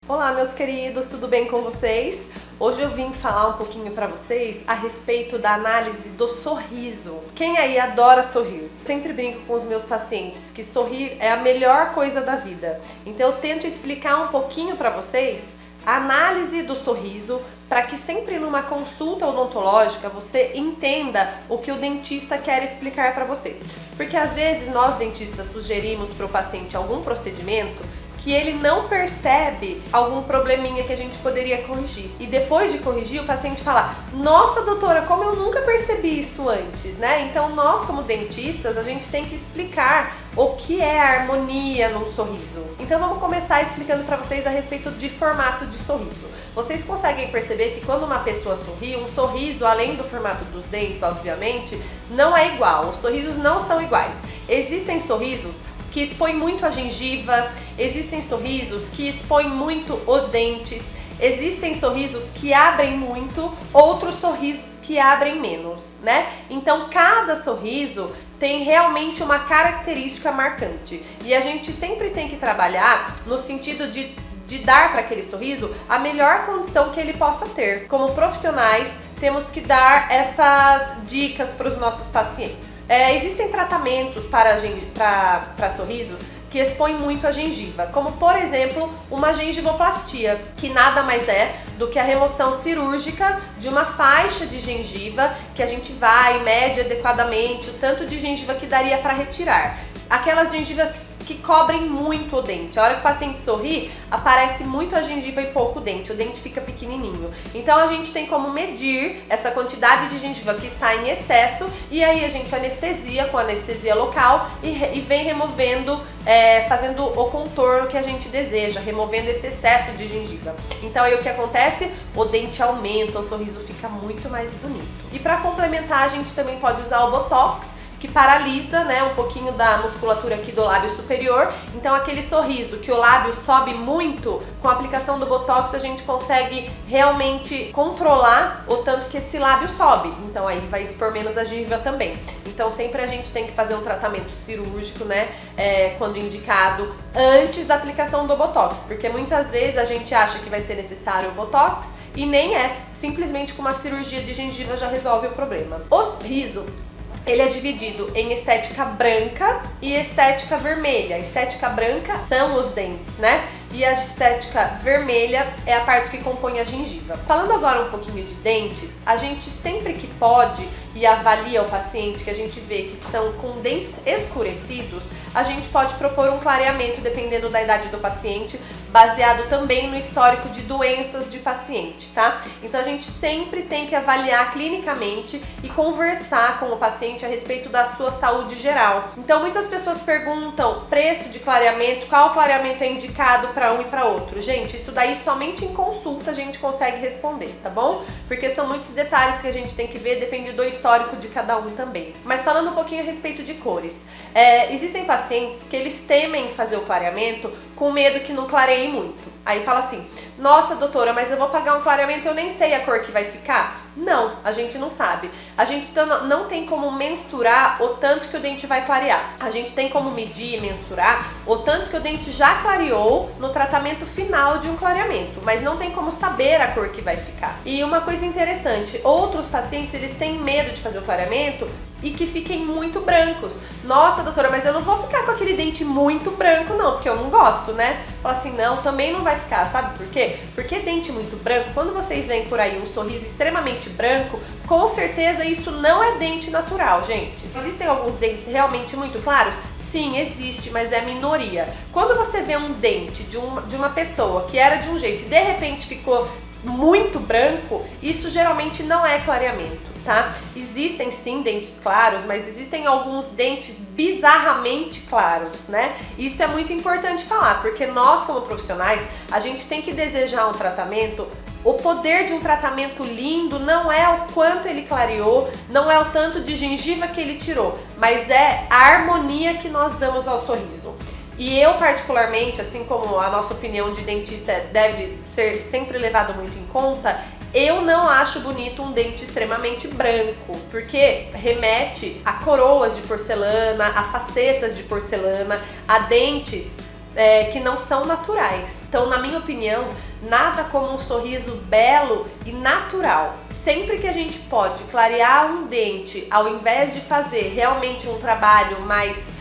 Olá, meus queridos, tudo bem com vocês? Hoje eu vim falar um pouquinho pra vocês a respeito da análise do sorriso. Quem aí adora sorrir? Sempre brinco com os meus pacientes que sorrir é a melhor coisa da vida. Então eu tento explicar um pouquinho pra vocês a análise do sorriso para que sempre numa consulta odontológica você entenda o que o dentista quer explicar para você. Porque às vezes nós dentistas sugerimos para o paciente algum procedimento que ele não percebe algum probleminha que a gente poderia corrigir. E depois de corrigir, o paciente fala: nossa doutora, como eu nunca percebi isso antes, né? Então nós como dentistas, a gente tem que explicar o que é a harmonia num sorriso. Então vamos começar explicando para vocês a respeito de formato de sorriso. Vocês conseguem perceber que quando uma pessoa sorri, um sorriso, além do formato dos dentes, obviamente, não é igual. Os sorrisos não são iguais. Existem sorrisos que expõem muito a gengiva, existem sorrisos que expõem muito os dentes, existem sorrisos que abrem muito, outros sorrisos que abrem menos, né? Então cada sorriso tem realmente uma característica marcante e a gente sempre tem que trabalhar no sentido de dar para aquele sorriso a melhor condição que ele possa ter. Como profissionais, temos que dar essas dicas para os nossos pacientes. Existem tratamentos para sorrisos que expõem muito a gengiva, como por exemplo uma gengivoplastia, que nada mais é do que a remoção cirúrgica de uma faixa de gengiva que a gente vai, mede adequadamente o tanto de gengiva que daria para retirar. Aquelas gengivas que cobrem muito o dente. A hora que o paciente sorri, aparece muito a gengiva e pouco o dente fica pequenininho. Então a gente tem como medir essa quantidade de gengiva que está em excesso e aí a gente anestesia com anestesia local e vem removendo, fazendo o contorno que a gente deseja, removendo esse excesso de gengiva. Então aí o que acontece? O dente aumenta, o sorriso fica muito mais bonito. E para complementar, a gente também pode usar o Botox, que paralisa, né, um pouquinho da musculatura aqui do lábio superior. Então aquele sorriso que o lábio sobe muito, com a aplicação do Botox a gente consegue realmente controlar o tanto que esse lábio sobe. Então aí vai expor menos a gengiva também. Então sempre a gente tem que fazer um tratamento cirúrgico, né, quando indicado, antes da aplicação do Botox. Porque muitas vezes a gente acha que vai ser necessário o Botox e nem é. Simplesmente com uma cirurgia de gengiva já resolve o problema. O sorriso, ele é dividido em estética branca e estética vermelha. A estética branca são os dentes, né? E a estética vermelha é a parte que compõe a gengiva. Falando agora um pouquinho de dentes, a gente sempre que pode e avalia o paciente que a gente vê que estão com dentes escurecidos, a gente pode propor um clareamento dependendo da idade do paciente, baseado também no histórico de doenças de paciente, tá? Então a gente sempre tem que avaliar clinicamente e conversar com o paciente a respeito da sua saúde geral. Então muitas pessoas perguntam preço de clareamento, qual clareamento é indicado para um e para outro. Gente, isso daí somente em consulta a gente consegue responder, tá bom? Porque são muitos detalhes que a gente tem que ver, depende do histórico de cada um também. Mas falando um pouquinho a respeito de cores, existem pacientes que eles temem fazer o clareamento com medo que não clareie muito. Aí fala assim: nossa doutora, mas eu vou pagar um clareamento e eu nem sei a cor que vai ficar? Não, a gente não sabe. A gente não tem como mensurar o tanto que o dente vai clarear. A gente tem como medir e mensurar o tanto que o dente já clareou no tratamento final de um clareamento, mas não tem como saber a cor que vai ficar. E uma coisa interessante, outros pacientes eles têm medo de fazer o clareamento e que fiquem muito brancos. Nossa doutora, mas eu não vou ficar com aquele dente muito branco não, porque eu não gosto, né? Fala assim, não, também não vai ficar, sabe por quê? Porque dente muito branco, quando vocês veem por aí um sorriso extremamente branco, com certeza isso não é dente natural, gente. Existem alguns dentes realmente muito claros? Sim, existe, mas é minoria. Quando você vê um dente de uma pessoa que era de um jeito e de repente ficou muito branco, isso geralmente não é clareamento, tá? Existem sim dentes claros, mas existem alguns dentes bizarramente claros, né? Isso é muito importante falar, porque nós como profissionais, a gente tem que desejar um tratamento. O poder de um tratamento lindo não é o quanto ele clareou, não é o tanto de gengiva que ele tirou, mas é a harmonia que nós damos ao sorriso. E eu particularmente, assim como a nossa opinião de dentista deve ser sempre levada muito em conta, eu não acho bonito um dente extremamente branco, porque remete a coroas de porcelana, a facetas de porcelana, a dentes que não são naturais. Então, na minha opinião, nada como um sorriso belo e natural. Sempre que a gente pode clarear um dente, ao invés de fazer realmente um trabalho mais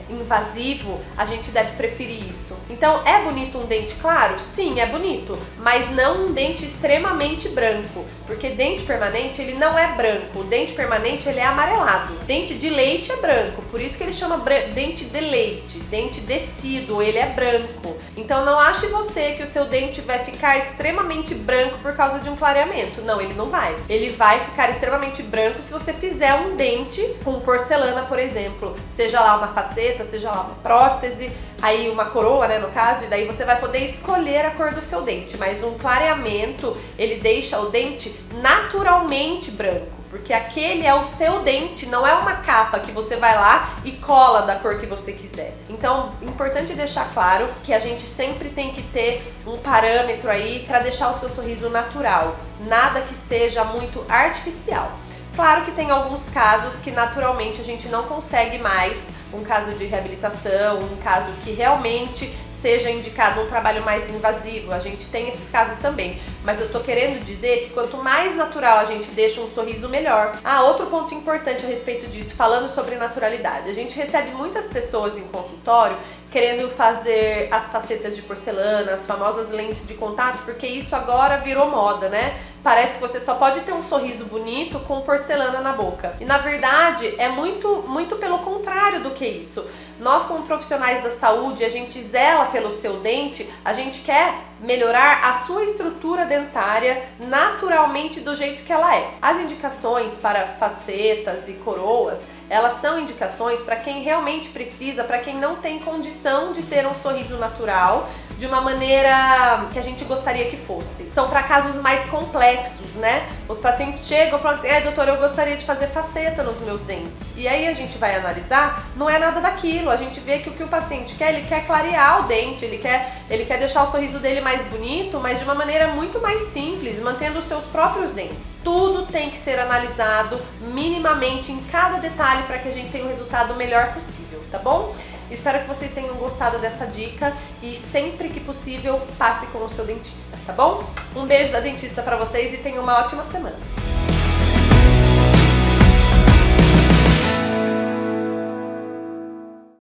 invasivo, a gente deve preferir isso. Então, é bonito um dente claro? Sim, é bonito, mas não um dente extremamente branco, porque dente permanente ele não é branco, o dente permanente ele é amarelado. Dente de leite é branco, por isso que ele chama dente de leite, dente decíduo, ele é branco. Então não ache você que o seu dente vai ficar extremamente branco por causa de um clareamento. Não, ele não vai. Ele vai ficar extremamente branco se você fizer um dente com porcelana, por exemplo, seja lá uma faceta, seja lá uma prótese, aí uma coroa, né, no caso, e daí você vai poder escolher a cor do seu dente, mas um clareamento, ele deixa o dente naturalmente branco, porque aquele é o seu dente, não é uma capa que você vai lá e cola da cor que você quiser. Então, importante deixar claro que a gente sempre tem que ter um parâmetro aí para deixar o seu sorriso natural, nada que seja muito artificial. Claro que tem alguns casos que naturalmente a gente não consegue mais, um caso de reabilitação, um caso que realmente seja indicado um trabalho mais invasivo, a gente tem esses casos também, mas eu tô querendo dizer que quanto mais natural a gente deixa um sorriso, melhor. Outro ponto importante a respeito disso, falando sobre naturalidade, a gente recebe muitas pessoas em consultório querendo fazer as facetas de porcelana, as famosas lentes de contato, porque isso agora virou moda, né? Parece que você só pode ter um sorriso bonito com porcelana na boca. E na verdade é muito pelo contrário do que isso. Nós, como profissionais da saúde, a gente zela pelo seu dente, a gente quer melhorar a sua estrutura dentária naturalmente do jeito que ela é. As indicações para facetas e coroas, elas são indicações para quem realmente precisa, para quem não tem condição de ter um sorriso natural de uma maneira que a gente gostaria que fosse. São para casos mais complexos, né? Os pacientes chegam e falam assim: doutor, eu gostaria de fazer faceta nos meus dentes. E aí a gente vai analisar, não é nada daquilo. A gente vê que o que o paciente quer, ele quer clarear o dente, ele quer deixar o sorriso dele mais bonito, mas de uma maneira muito mais simples, mantendo os seus próprios dentes. Tudo tem que ser analisado minimamente em cada detalhe para que a gente tenha o resultado melhor possível, tá bom? Espero que vocês tenham gostado dessa dica e sempre que possível passe com o seu dentista, tá bom? Um beijo da dentista para vocês e tenham uma ótima semana.